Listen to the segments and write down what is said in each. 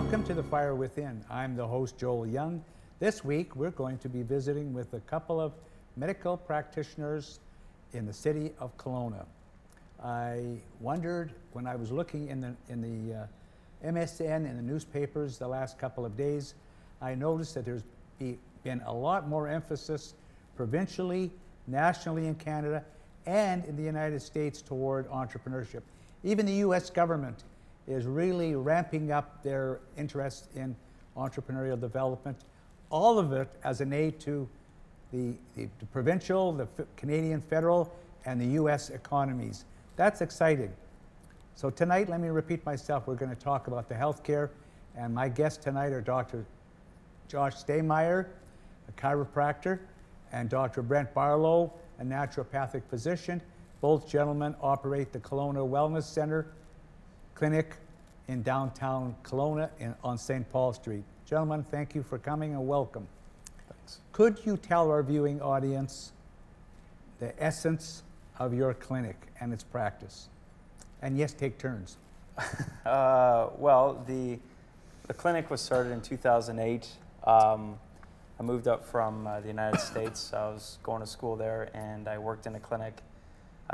Welcome to The Fire Within. I'm the host, Joel Young. This week, we're going to be visiting with a couple of medical practitioners in the city of Kelowna. I wondered when I was looking in the MSN and the newspapers the last couple of days, I noticed that there's been a lot more emphasis provincially, nationally in Canada, and in the United States toward entrepreneurship. Even the U.S. government is really ramping up their interest in entrepreneurial development, all of it as an aid to the provincial, the Canadian federal, and the U.S. economies. That's exciting. So tonight, let me repeat myself, we're going to talk about the healthcare, and my guests tonight are Dr. Josh Stehmeier, a chiropractor, and Dr. Brent Barlow, a naturopathic physician. Both gentlemen operate the Kelowna Wellness Center clinic in downtown Kelowna on St. Paul Street. Gentlemen, thank you for coming and welcome. Thanks. Could you tell our viewing audience the essence of your clinic and its practice? And yes, take turns. Well, the clinic was started in 2008. I moved up from the United States. I was going to school there, and I worked in a clinic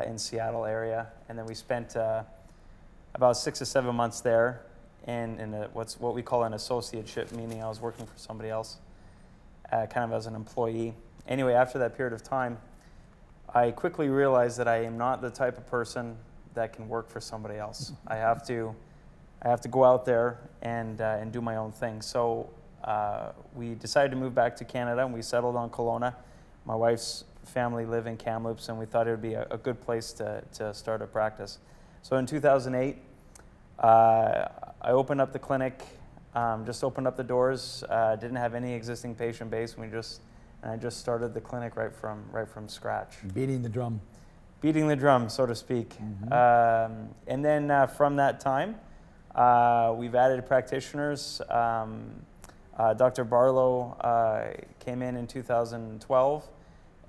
in Seattle area. And then we spent about 6 to 7 months there in what we call an associateship, meaning I was working for somebody else, kind of as an employee. Anyway, after that period of time, I quickly realized that I am not the type of person that can work for somebody else. I have to go out there and do my own thing. So we decided to move back to Canada, and we settled on Kelowna. My wife's family live in Kamloops, and we thought it would be a good place to start a practice. So in 2008, I opened up the clinic, just opened up the doors, didn't have any existing patient base, and I just started the clinic right from scratch. Beating the drum. Beating the drum, so to speak. Mm-hmm. And then from that time, we've added practitioners. Dr. Barlow came in 2012,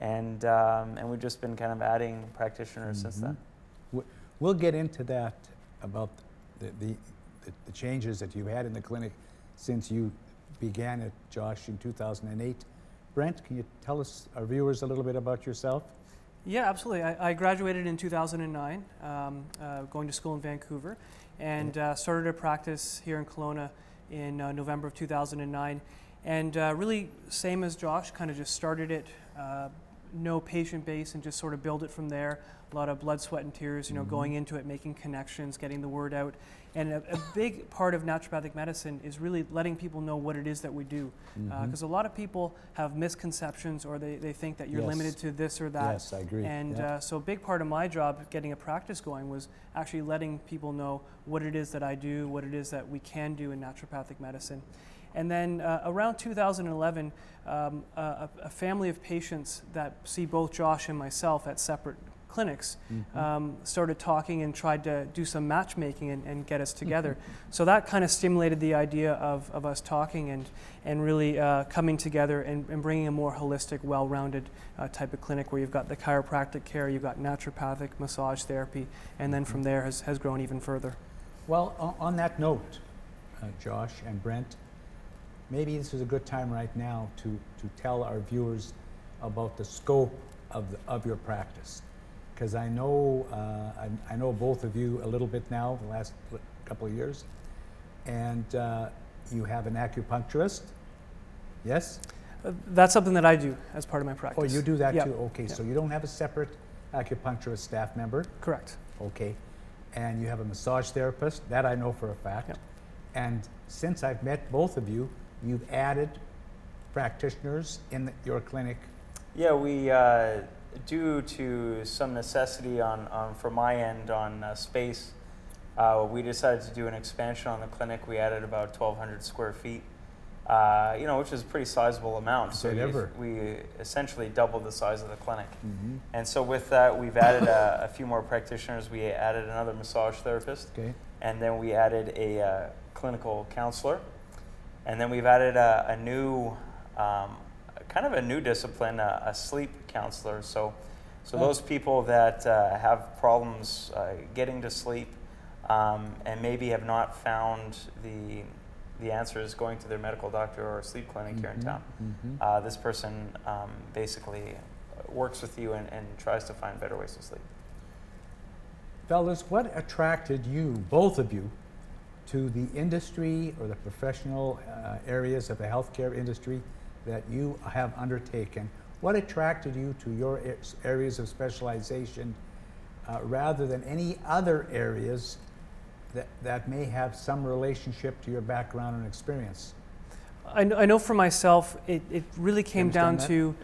and we've just been kind of adding practitioners since then. We'll get into that about the changes that you've had in the clinic since you began it, Josh, in 2008. Brent, can you tell us, our viewers, a little bit about yourself? Yeah, absolutely. I graduated in 2009, going to school in Vancouver, and started a practice here in Kelowna in November of 2009. And really, same as Josh, kind of just started it, no patient base, and just sort of build it from there. A lot of blood, sweat, and tears, going into it, making connections, getting the word out. And a big part of naturopathic medicine is really letting people know what it is that we do. Because a lot of people have misconceptions, or they think that you're limited to this or that. Yes, I agree. And so a big part of my job getting a practice going was actually letting people know what it is that I do, what it is that we can do in naturopathic medicine. And then around 2011, a family of patients that see both Josh and myself at separate clinics started talking and tried to do some matchmaking and get us together. So that kind of stimulated the idea of us talking and really coming together and bringing a more holistic, well-rounded type of clinic where you've got the chiropractic care, you've got naturopathic massage therapy, and then from there has grown even further. Well, on that note, Josh and Brent, maybe this is a good time right now to tell our viewers about the scope of your practice. Because I know both of you a little bit now, the last couple of years, and you have an acupuncturist, yes? That's something that I do as part of my practice. Oh, you do that Yep. too? Okay, Yep. So you don't have a separate acupuncturist staff member? Correct. Okay, and you have a massage therapist, that I know for a fact. Yep. And since I've met both of you, you've added practitioners in your clinic. Yeah, we due to some necessity from my end on space, we decided to do an expansion on the clinic. We added about 1,200 square feet, which is a pretty sizable amount. So we essentially doubled the size of the clinic. And so with that, we've added a few more practitioners. We added another massage therapist, and then we added a clinical counselor, and then we've added a new kind of a new discipline, a sleep counselor. So those people that have problems getting to sleep and maybe have not found the answer is going to their medical doctor or a sleep clinic here in town. This person basically works with you and tries to find better ways to sleep. Fellas, what attracted you, both of you, to the industry or the professional areas of the healthcare industry that you have undertaken? What attracted you to your areas of specialization rather than any other areas that may have some relationship to your background and experience? I know for myself, it really came down that? to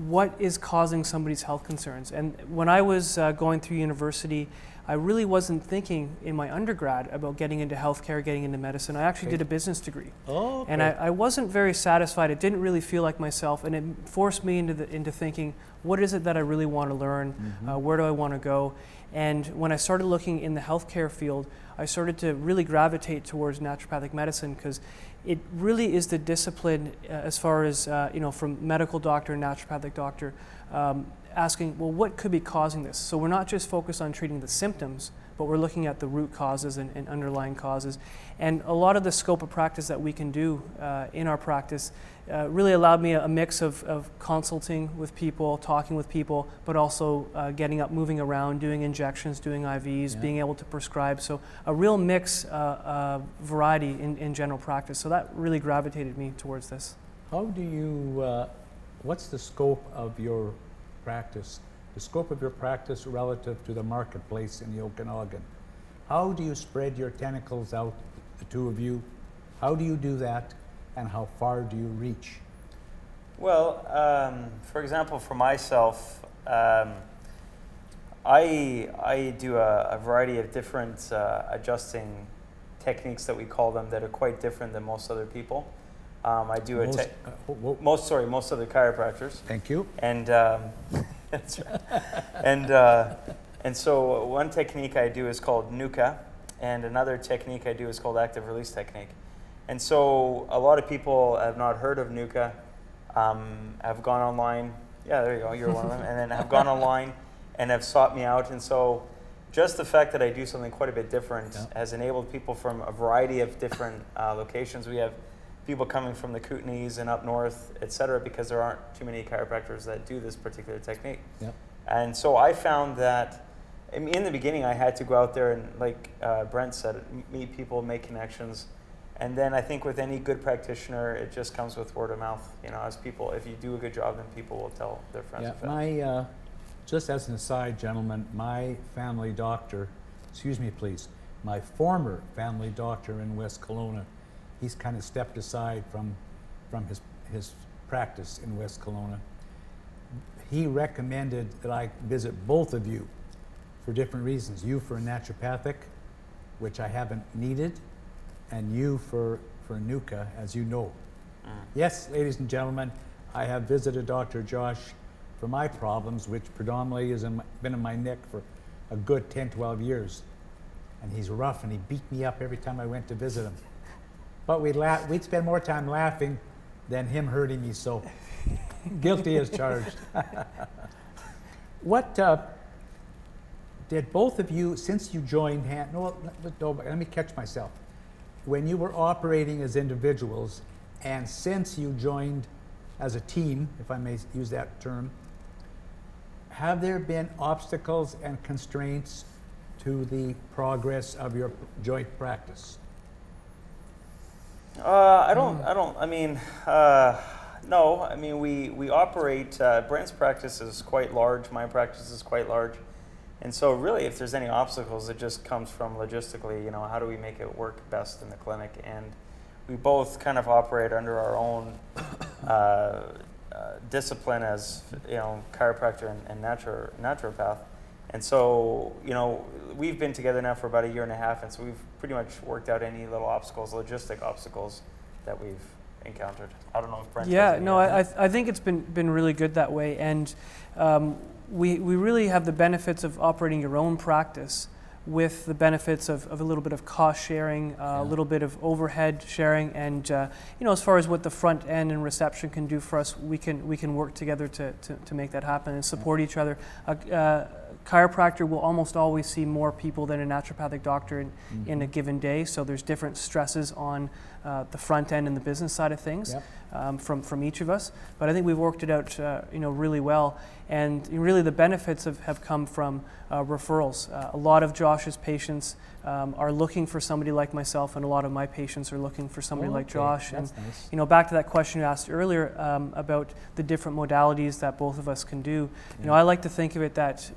what is causing somebody's health concerns. And when I was going through university, I really wasn't thinking in my undergrad about getting into healthcare, getting into medicine. I actually did a business degree. Oh, okay. And I wasn't very satisfied. It didn't really feel like myself, and it forced me into thinking, what is it that I really want to learn? Where do I want to go? And when I started looking in the healthcare field, I started to really gravitate towards naturopathic medicine, because it really is the discipline as far as, from medical doctor, naturopathic doctor, asking, well, what could be causing this? So we're not just focused on treating the symptoms, but we're looking at the root causes and underlying causes. And a lot of the scope of practice that we can do in our practice really allowed me a mix of consulting with people, talking with people, but also getting up, moving around, doing injections, doing IVs, being able to prescribe. So a real mix, variety in general practice. So that really gravitated me towards this. How do you, what's the scope of your practice? The scope of your practice relative to the marketplace in the Okanagan? How do you spread your tentacles out, the two of you? How do you do that, and how far do you reach? Well, for example, for myself, I do a variety of different adjusting techniques that we call them that are quite different than most other people. I do most other chiropractors. Thank you. And that's right. And so one technique I do is called NUCA, and another technique I do is called active release technique. And so a lot of people have not heard of NUCA, have gone online. Yeah, there you go, you're one of them. And then have gone online and have sought me out. And so just the fact that I do something quite a bit different has enabled people from a variety of different locations. We have people coming from the Kootenays and up north, et cetera, because there aren't too many chiropractors that do this particular technique. Yep. And so I found that in the beginning I had to go out there and, like Brent said, meet people, make connections. And then I think with any good practitioner, it just comes with word of mouth. As people, if you do a good job, then people will tell their friends and family. Just as an aside, gentlemen, my family doctor, excuse me please, my former family doctor in West Kelowna, he's kind of stepped aside from his practice in West Kelowna. He recommended that I visit both of you for different reasons. You for naturopathic, which I haven't needed, and you for NUCA, as you know. Yes, ladies and gentlemen, I have visited Dr. Josh for my problems, which predominantly has been in my neck for a good 10, 12 years. And he's rough, and he beat me up every time I went to visit him. But we'd spend more time laughing than him hurting me, so guilty as charged. What did both of you, since you joined let me catch myself. When you were operating as individuals, and since you joined as a team, if I may use that term, have there been obstacles and constraints to the progress of your joint practice? No. I mean, we operate, Brent's practice is quite large, my practice is quite large. And so really, if there's any obstacles, it just comes from logistically, how do we make it work best in the clinic? And we both kind of operate under our own discipline as, chiropractor and naturopath. And so, we've been together now for about 1.5 years, and so we've pretty much worked out any little obstacles, logistic obstacles that we've encountered. I don't know if Brent. Yeah, no, I think it's been really good that way, and we really have the benefits of operating your own practice with the benefits of a little bit of cost sharing, a little bit of overhead sharing, and as far as what the front end and reception can do for us, we can work together to make that happen and support each other. Chiropractor will almost always see more people than a naturopathic doctor in a given day, so there's different stresses on the front end and the business side of things. Yep. From each of us, but I think we've worked it out, really well. And really, the benefits have come from referrals. A lot of Josh's patients are looking for somebody like myself, and a lot of my patients are looking for somebody like Josh. That's And nice. back to that question you asked earlier about the different modalities that both of us can do. I like to think of it that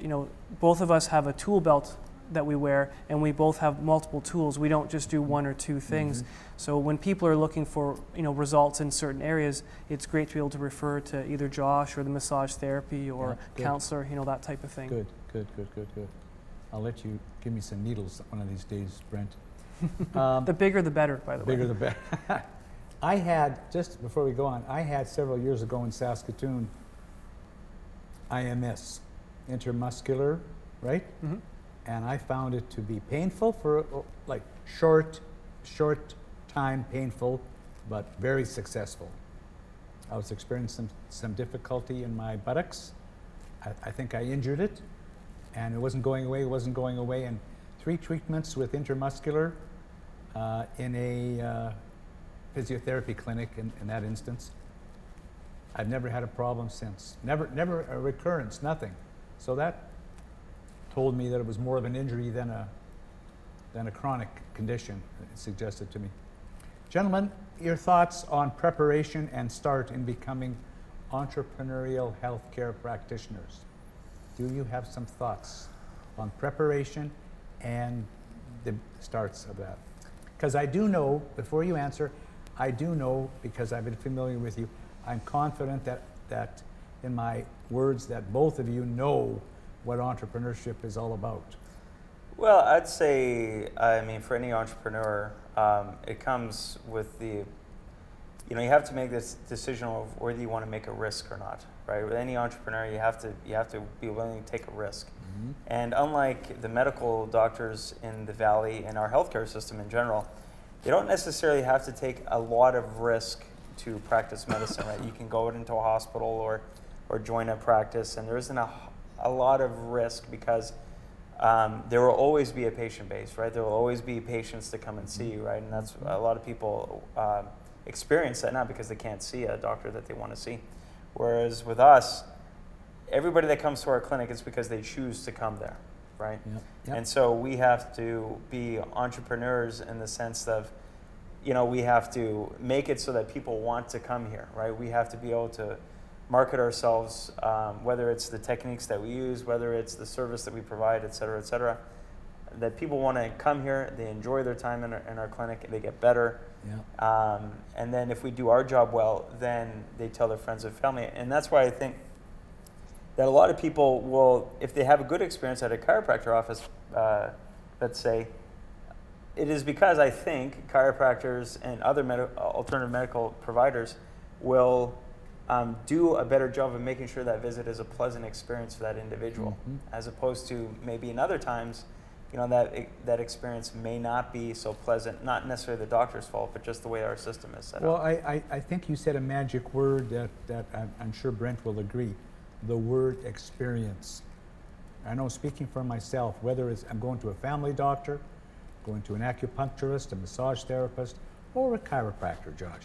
both of us have a tool belt that we wear, and we both have multiple tools. We don't just do one or two things. So when people are looking for results in certain areas, it's great to be able to refer to either Josh or the massage therapy or Good. counselor, that type of thing. Good. I'll let you give me some needles one of these days, Brent. The bigger the better, by the way. Bigger the better. I had, just before we go on, I had several years ago in Saskatoon, IMS, intermuscular, right? Mhm. And I found it to be painful for like short time, painful, but very successful. I was experiencing some difficulty in my buttocks. I think I injured it, and it wasn't going away, and 3 treatments with intermuscular in a physiotherapy clinic in that instance. I've never had a problem since. Never a recurrence, nothing. So that told me that it was more of an injury than a chronic condition, it suggested to me. Gentlemen, your thoughts on preparation and start in becoming entrepreneurial healthcare practitioners. Do you have some thoughts on preparation and the starts of that? Because I do know, before you answer, I do know, because I've been familiar with you, I'm confident that in my words that both of you know what entrepreneurship is all about. Well, I'd say, for any entrepreneur, it comes with the, you have to make this decision of whether you want to make a risk or not, right? With any entrepreneur, you have to be willing to take a risk. Mm-hmm. And unlike the medical doctors in the Valley and our healthcare system in general, you don't necessarily have to take a lot of risk to practice medicine, right? You can go into a hospital or join a practice, and there isn't a lot of risk because there will always be a patient base, right? There will always be patients that come and see you, right? And that's a lot of people experience that, not because they can't see a doctor that they want to see. Whereas with us, everybody that comes to our clinic is because they choose to come there, right? Yep. And so we have to be entrepreneurs in the sense of, we have to make it so that people want to come here, right? We have to be able to market ourselves, whether it's the techniques that we use, whether it's the service that we provide, et cetera, that people want to come here, they enjoy their time in our clinic, they get better. Yeah. And then if we do our job well, then they tell their friends and family. And that's why I think that a lot of people will, if they have a good experience at a chiropractor office, let's say, it is because I think chiropractors and other alternative medical providers will do a better job of making sure that visit is a pleasant experience for that individual, as opposed to maybe in other times, that experience may not be so pleasant, not necessarily the doctor's fault, but just the way our system is set Well, up. I think you said a magic word that I'm sure Brent will agree, the word experience. I know, speaking for myself, whether it's I'm going to a family doctor, going to an acupuncturist, a massage therapist, or a chiropractor, Josh,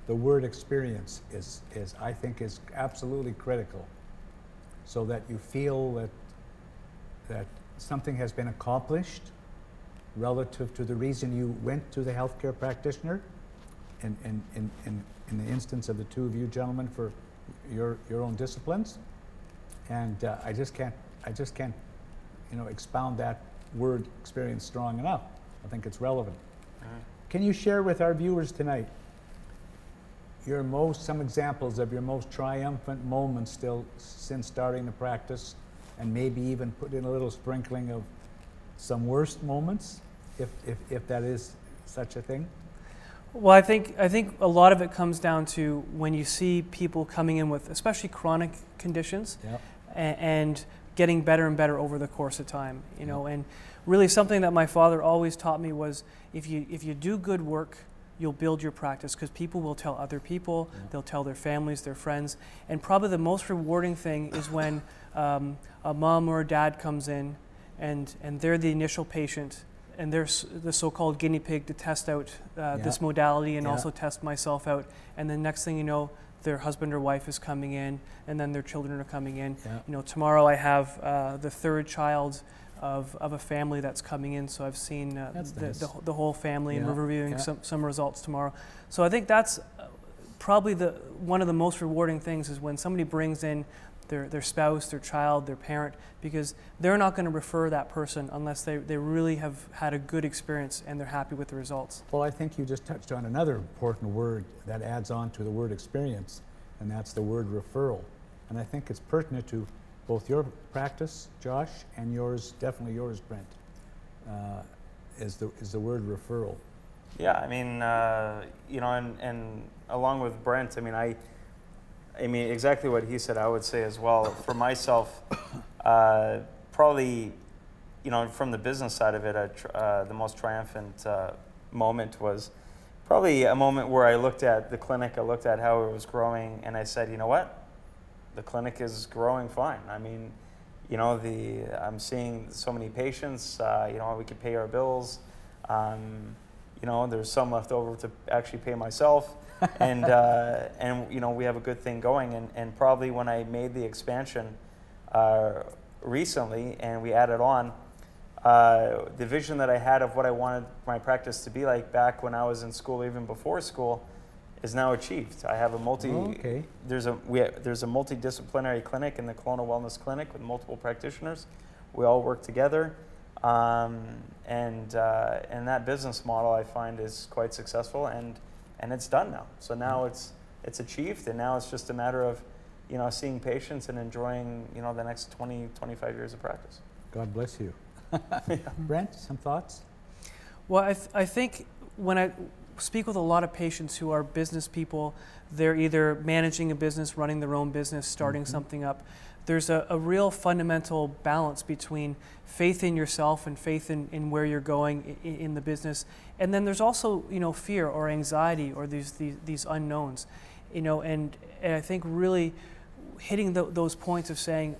the word experience is I think is absolutely critical, so that you feel that something has been accomplished relative to the reason you went to the healthcare practitioner. In the instance of the two of you gentlemen, for your own disciplines, and I just can't expound that word experience strong enough. I think it's relevant. Can you share with our viewers tonight some examples of your most triumphant moments still since starting the practice, and maybe even put in a little sprinkling of some worst moments, if that is such a thing? Well, I think a lot of it comes down to when you see people coming in with especially chronic conditions, Yep. and getting better and better over the course of time, and really something that my father always taught me was if you do good work, you'll build your practice, because people will tell other people, they'll tell their families, their friends, and probably the most rewarding thing is when a mom or a dad comes in and they're the initial patient, and they're the so-called guinea pig to test out this Yeah. modality and Yeah. also test myself out. And then next thing you know, their husband or wife is coming in, and then their children are coming in. Yeah. You know, tomorrow I have the third child of a family that's coming in, so I've seen That's nice. the whole family, and Yeah, we're reviewing yeah. some results tomorrow. So I think that's probably one of the most rewarding things is when somebody brings in their spouse, their child, their parent, because they're not going to refer that person unless they really have had a good experience and they're happy with the results. Well, I think you just touched on another important word that adds on to the word experience, and that's the word referral. And I think it's pertinent to both your practice, Josh, and yours, definitely yours, Brent, is the word referral. Yeah, I mean, you know, and along with Brent, I mean, exactly what he said, I would say as well. For myself, probably, you know, from the business side of it, the most triumphant moment was probably a moment where I looked at the clinic, I looked at how it was growing, and I said, you know what? The clinic is growing fine. I mean, you know, I'm seeing so many patients, you know, we could pay our bills. You know, there's some left over to actually pay myself. And you know, we have a good thing going. And probably when I made the expansion recently and we added on, the vision that I had of what I wanted my practice to be like back when I was in school, even before school, is now achieved. I have a there's a multidisciplinary clinic in the Kelowna Wellness Clinic with multiple practitioners. We all work together. And that business model I find is quite successful, and it's done now. So now it's achieved, and now it's just a matter of, you know, seeing patients and enjoying, you know, the next 20, 25 years of practice. God bless you. Brent, some thoughts? Well, I think when I speak with a lot of patients who are business people, they're either managing a business, running their own business, starting something up. There's a real fundamental balance between faith in yourself and faith in where you're going in the business. And then there's also, you know, fear or anxiety or these unknowns, you know, and I think really hitting those points of saying,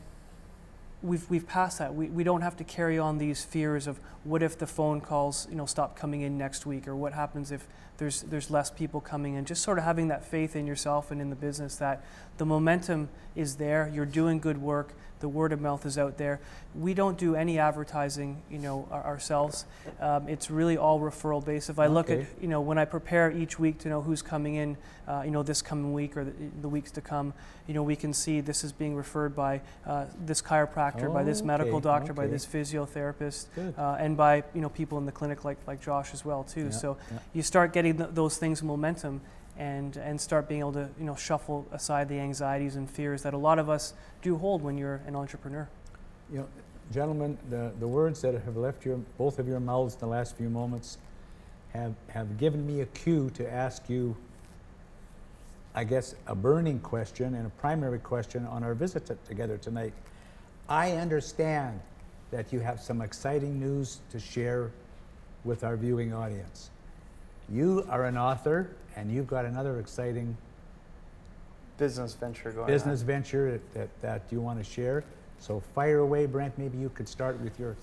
we've passed that. We don't have to carry on these fears of what if the phone calls, you know, stop coming in next week, or what happens if there's less people coming in. Just sort of having that faith in yourself and in the business that the momentum is there, you're doing good work, the word of mouth is out there. We don't do any advertising, you know, ourselves. It's really all referral based. If I look at, you know, when I prepare each week to know who's coming in, you know, this coming week or the weeks to come, you know, we can see this is being referred by this chiropractor, by this medical doctor, by this physiotherapist, and by, you know, people in the clinic like Josh as well too. So you start getting those things momentum, and start being able to, you know, shuffle aside the anxieties and fears that a lot of us do hold when you're an entrepreneur. You know, gentlemen, the words that have left both of your mouths in the last few moments have given me a cue to ask you, I guess, a burning question and a primary question on our visit together tonight. I understand that you have some exciting news to share with our viewing audience. You are an author, and you've got another exciting Business venture going venture that you want to share. So fire away, Brent. Maybe you could start with your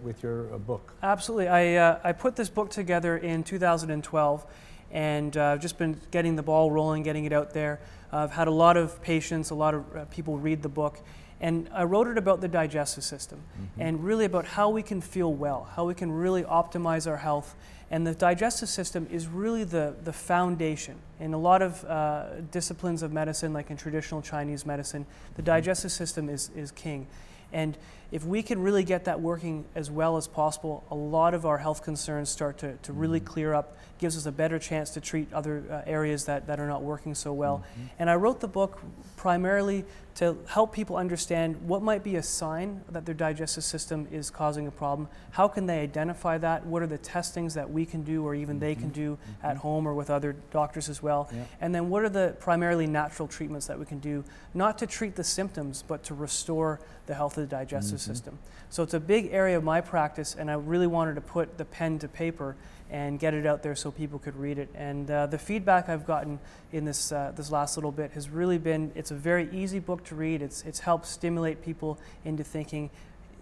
with your book. Absolutely. I put this book together in 2012, and I've just been getting the ball rolling, getting it out there. I've had a lot of patients, a lot of people read the book. And I wrote it about the digestive system and really about how we can feel well, how we can really optimize our health. And the digestive system is really the foundation. In a lot of disciplines of medicine, like in traditional Chinese medicine, the digestive system is king. And if we can really get that working as well as possible, a lot of our health concerns start to really clear up, gives us a better chance to treat other areas that are not working so well. And I wrote the book primarily to help people understand what might be a sign that their digestive system is causing a problem. How can they identify that? What are the testings that we can do or even they can do at home or with other doctors as well? And then what are the primarily natural treatments that we can do, not to treat the symptoms, but to restore the health of the digestive system. So it's a big area of my practice, and I really wanted to put the pen to paper and get it out there so people could read it. And the feedback I've gotten in this last little bit has really been, it's a very easy book to read. It's helped stimulate people into thinking,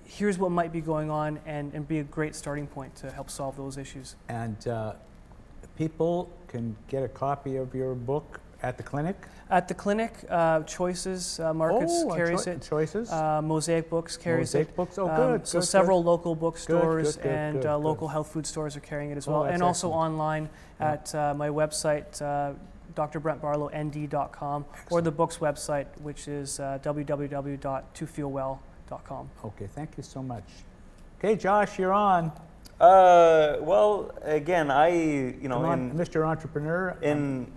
here's what might be going on, and be a great starting point to help solve those issues. And people can get a copy of your book at the clinic? At the clinic, Choices Markets carries it. Choices? Mosaic Books carries Mosaic it. Books, oh good. So good, several local bookstores good, and good. local health food stores are carrying it as Oh, well. that's And also excellent. online at my website, drbrentbarlownd.com, or the book's website, which is www.tofeelwell.com. Okay, thank you so much. Okay, Josh, you're on. Well, again, Come on, Mr. Entrepreneur. in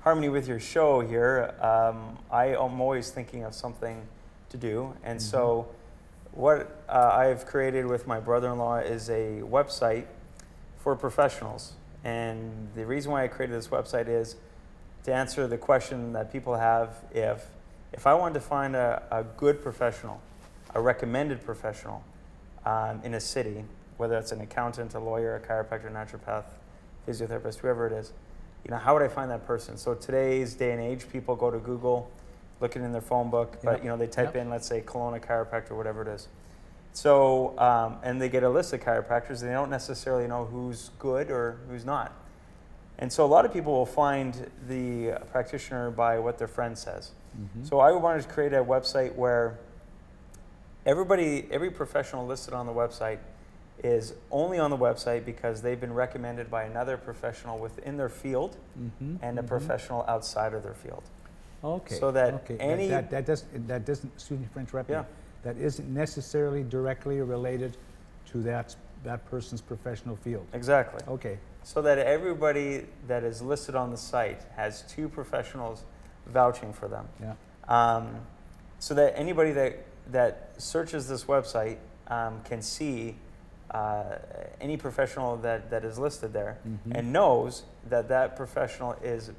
harmony with your show here, I am always thinking of something to do, and so what I've created with my brother-in-law is a website for professionals. And the reason why I created this website is to answer the question that people have: if I wanted to find a good professional, a recommended professional in a city, whether it's an accountant, a lawyer, a chiropractor, naturopath, physiotherapist, whoever it is, how would I find that person? So today's day and age, people go to Google, looking in their phone book, but they type in, let's say, Kelowna chiropractor, whatever it is. So, and they get a list of chiropractors, and they don't necessarily know who's good or who's not. And so a lot of people will find the practitioner by what their friend says. So I wanted to create a website where every professional listed on the website is only on the website because they've been recommended by another professional within their field and a professional outside of their field. Okay. So that okay. that doesn't, excuse me for interrupting. Yeah. That isn't necessarily directly related to that person's professional field. Exactly. Okay. So that everybody that is listed on the site has two professionals vouching for them. Yeah. So that anybody that searches this website can see any professional that is listed there and knows that that professional is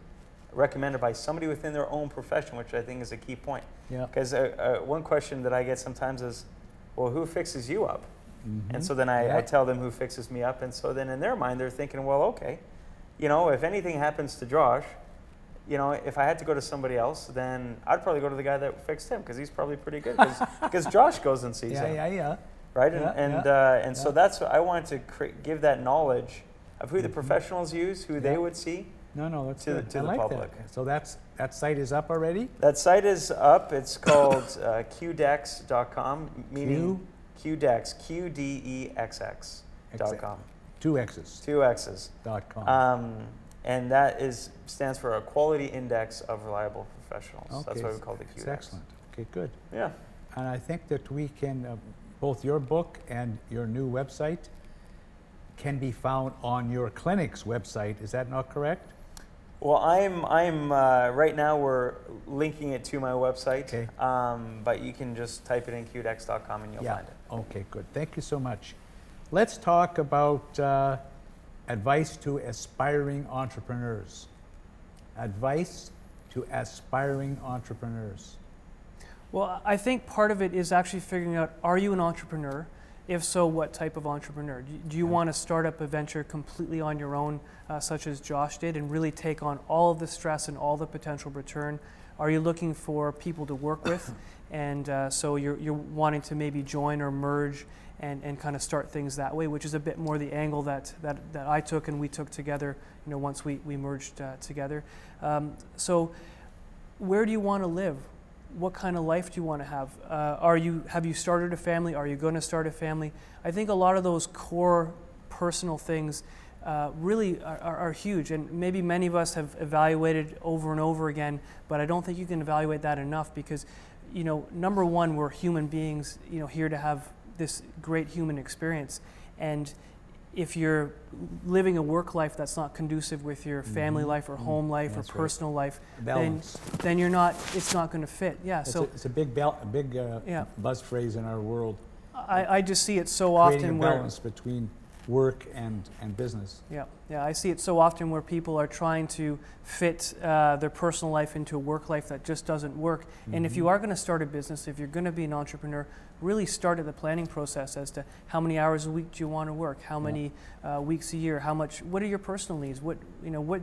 recommended by somebody within their own profession, which I think is a key point. Yeah. Because one question that I get sometimes is, well, who fixes you up? And so then I tell them who fixes me up, and so then in their mind they're thinking, well, okay, if anything happens to Josh, if I had to go to somebody else, then I'd probably go to the guy that fixed him because he's probably pretty good because Josh goes and sees him. Yeah. Right? Yeah, and so that's what I wanted to give that knowledge of who the professionals use, who they would see. No, that's to good. the I like public. That. So that site is up already? That site is up. It's called qdex.com, meaning qdex, QDEXX.com. Two X's. Two X's. .com. And that stands for a quality index of reliable professionals. Okay. That's why we call it the QDEX. That's excellent. Okay, good. Yeah. And I think that we can, both your book and your new website can be found on your clinic's website. Is that not correct? Well, I'm right now we're linking it to my website. Okay. But you can just type it in qdex.com and you'll find it. Okay, good. Thank you so much. Let's talk about advice to aspiring entrepreneurs. Advice to aspiring entrepreneurs. Well, I think part of it is actually figuring out, are you an entrepreneur? If so, what type of entrepreneur? Do you want to start up a venture completely on your own, such as Josh did, and really take on all of the stress and all the potential return? Are you looking for people to work with? And so you're wanting to maybe join or merge and kind of start things that way, which is a bit more the angle that I took and we took together, once we merged together. So where do you want to live? What kind of life do you want to have? Have you started a family? Are you going to start a family? I think a lot of those core personal things really are huge, and maybe many of us have evaluated over and over again, but I don't think you can evaluate that enough because, number one, we're human beings, here to have this great human experience, and if you're living a work life that's not conducive with your family life or home life or personal life, then you're not. It's not going to fit. Yeah. It's a big buzz phrase in our world. I just see it so Creating often a where balance between work and business. Yeah, I see it so often where people are trying to fit their personal life into a work life that just doesn't work. And if you are going to start a business, if you're going to be an entrepreneur, really start at the planning process as to how many hours a week do you want to work, how many weeks a year, what are your personal needs, what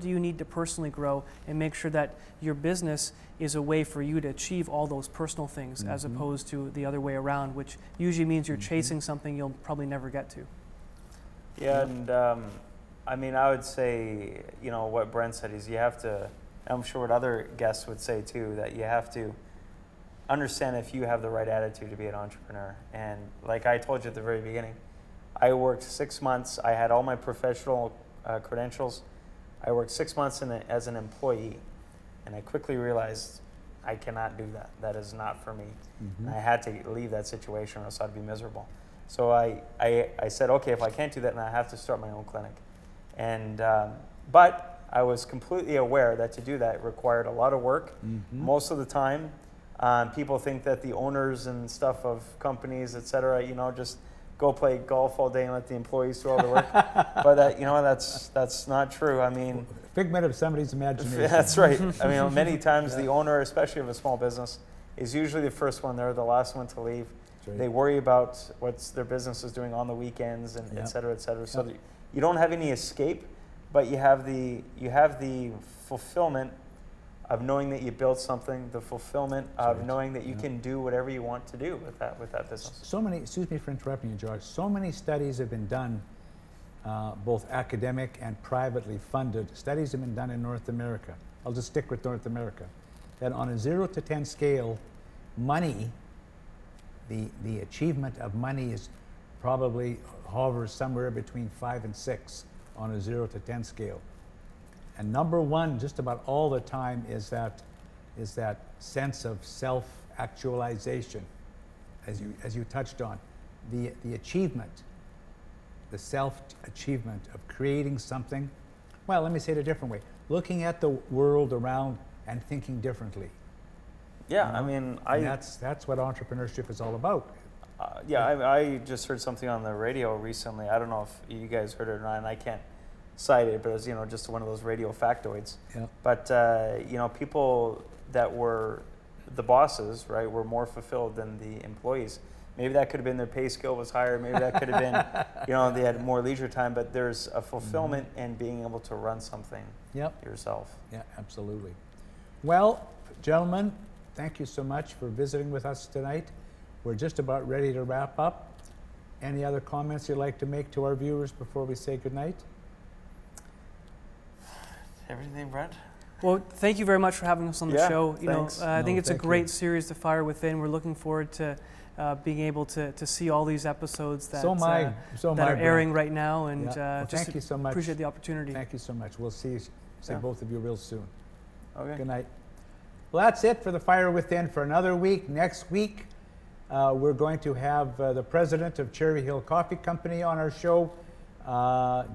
do you need to personally grow, and make sure that your business is a way for you to achieve all those personal things as opposed to the other way around, which usually means you're chasing something you'll probably never get to. Yeah, and I mean, I would say, what Brent said is you have to, I'm sure what other guests would say too, that you have to understand if you have the right attitude to be an entrepreneur. And like I told you at the very beginning, I worked 6 months, I had all my professional credentials. I worked 6 months as an employee, and I quickly realized I cannot do that. That is not for me. And I had to leave that situation or else I'd be miserable. So I said, okay, if I can't do that, then I have to start my own clinic. And but I was completely aware that to do that required a lot of work. Most of the time, people think that the owners and stuff of companies, et cetera, just go play golf all day and let the employees do all the work. But that's not true. I mean, figment of somebody's imagination. That's right. I mean, many times the owner, especially of a small business, is usually the first one there, the last one to leave. Right. They worry about what their business is doing on the weekends and et cetera, et cetera. So you don't have any escape, but you have the fulfillment of knowing that you built something, the fulfillment of knowing that you can do whatever you want to do with that business. So many, excuse me for interrupting you, George, so many studies have been done, both academic and privately funded. Studies have been done in North America. I'll just stick with North America. That on a 0 to 10 scale, money, the achievement of money is probably hovers somewhere between 5 and 6 on a 0 to 10 scale. And number one, just about all the time, is that sense of self-actualization, as you touched on, the achievement, the self-achievement of creating something. Well, let me say it a different way: looking at the world around and thinking differently. Yeah, I mean, that's what entrepreneurship is all about. I just heard something on the radio recently. I don't know if you guys heard it or not, and I can't cite it, but it's just one of those radio factoids. Yeah. But people that were the bosses, right, were more fulfilled than the employees. Maybe that could have been their pay scale was higher. Maybe that could have been, they had more leisure time. But there's a fulfillment in being able to run something yourself. Yeah, absolutely. Well, gentlemen, thank you so much for visiting with us tonight. We're just about ready to wrap up. Any other comments you'd like to make to our viewers before we say goodnight? Everything, Brent? Well, thank you very much for having us on the show. I think it's a great series, The Fire Within. We're looking forward to being able to see all these episodes that are airing right now. And thank you so much. Appreciate the opportunity. Thank you so much. We'll see both of you real soon. Okay. Good night. Well, that's it for The Fire Within for another week. Next week, we're going to have the president of Cherry Hill Coffee Company on our show,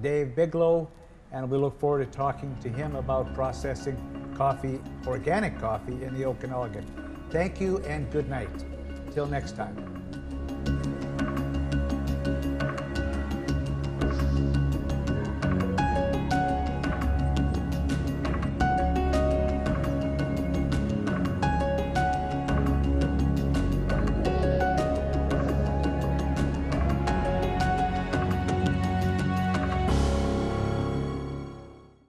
Dave Bigelow, and we look forward to talking to him about processing coffee, organic coffee, in the Okanagan. Thank you and good night. Till next time.